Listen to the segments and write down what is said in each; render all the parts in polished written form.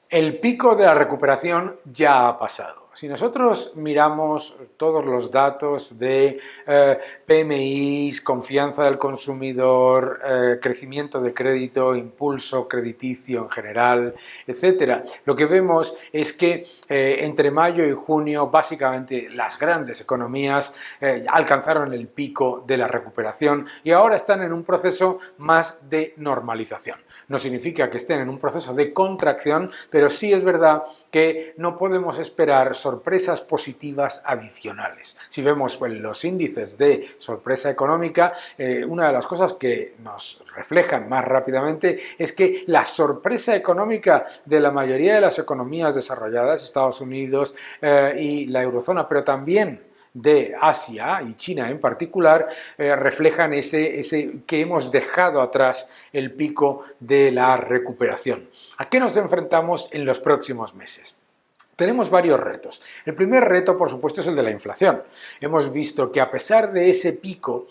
El pico de la recuperación ya ha pasado. Si nosotros miramos todos los datos de PMIs, confianza del consumidor, crecimiento de crédito, impulso crediticio en general, etcétera, lo que vemos es que entre mayo y junio básicamente las grandes economías alcanzaron el pico de la recuperación y ahora están en un proceso más de normalización. No significa que estén en un proceso de contracción, pero sí es verdad que no podemos esperar sorpresas positivas adicionales. Si vemos los índices de sorpresa económica, una de las cosas que nos reflejan más rápidamente es que la sorpresa económica de la mayoría de las economías desarrolladas, Estados Unidos y la eurozona, pero también de Asia y China en particular, reflejan ese que hemos dejado atrás el pico de la recuperación. ¿A qué nos enfrentamos en los próximos meses? Tenemos varios retos. El primer reto, por supuesto, es el de la inflación. Hemos visto que a pesar de ese pico,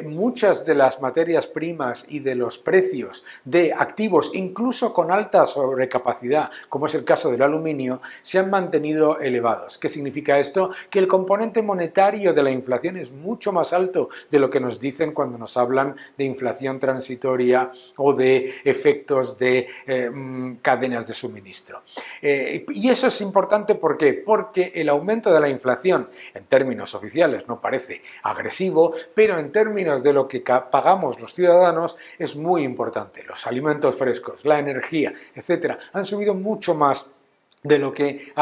muchas de las materias primas y de los precios de activos, incluso con alta sobrecapacidad, como es el caso del aluminio, se han mantenido elevados. ¿Qué significa esto? Que el componente monetario de la inflación es mucho más alto de lo que nos dicen cuando nos hablan de inflación transitoria o de efectos de cadenas de suministro. Y eso es importante, ¿por qué? Porque el aumento de la inflación, en términos oficiales, no parece agresivo, pero en términos de lo que pagamos los ciudadanos es muy importante. Los alimentos frescos, la energía, etcétera, han subido mucho más de lo que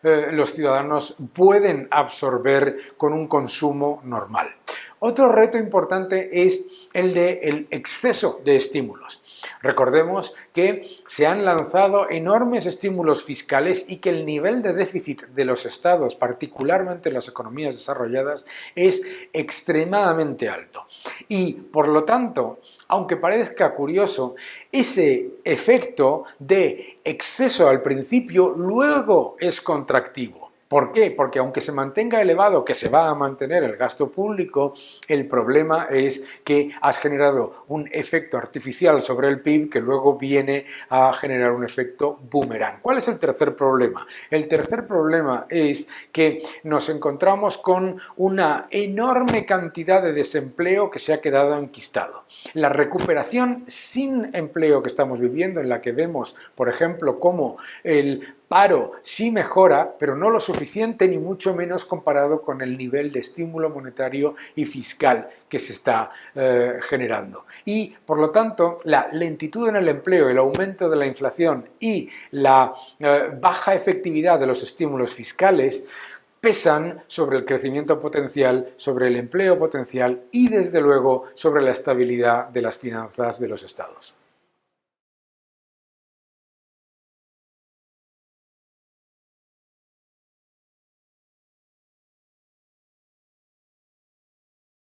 los ciudadanos pueden absorber con un consumo normal. Otro reto importante es el del exceso de estímulos. Recordemos que se han lanzado enormes estímulos fiscales y que el nivel de déficit de los estados, particularmente en las economías desarrolladas, es extremadamente alto. Y, por lo tanto, aunque parezca curioso, ese efecto de exceso al principio luego es contractivo. ¿Por qué? Porque aunque se mantenga elevado, que se va a mantener el gasto público, el problema es que has generado un efecto artificial sobre el PIB que luego viene a generar un efecto boomerang. ¿Cuál es el tercer problema? El tercer problema es que nos encontramos con una enorme cantidad de desempleo que se ha quedado enquistado. La recuperación sin empleo que estamos viviendo, en la que vemos, por ejemplo, cómo el paro sí mejora, pero no lo suficiente ni mucho menos comparado con el nivel de estímulo monetario y fiscal que se está generando. Y, por lo tanto, la lentitud en el empleo, el aumento de la inflación y la baja efectividad de los estímulos fiscales pesan sobre el crecimiento potencial, sobre el empleo potencial y, desde luego, sobre la estabilidad de las finanzas de los estados.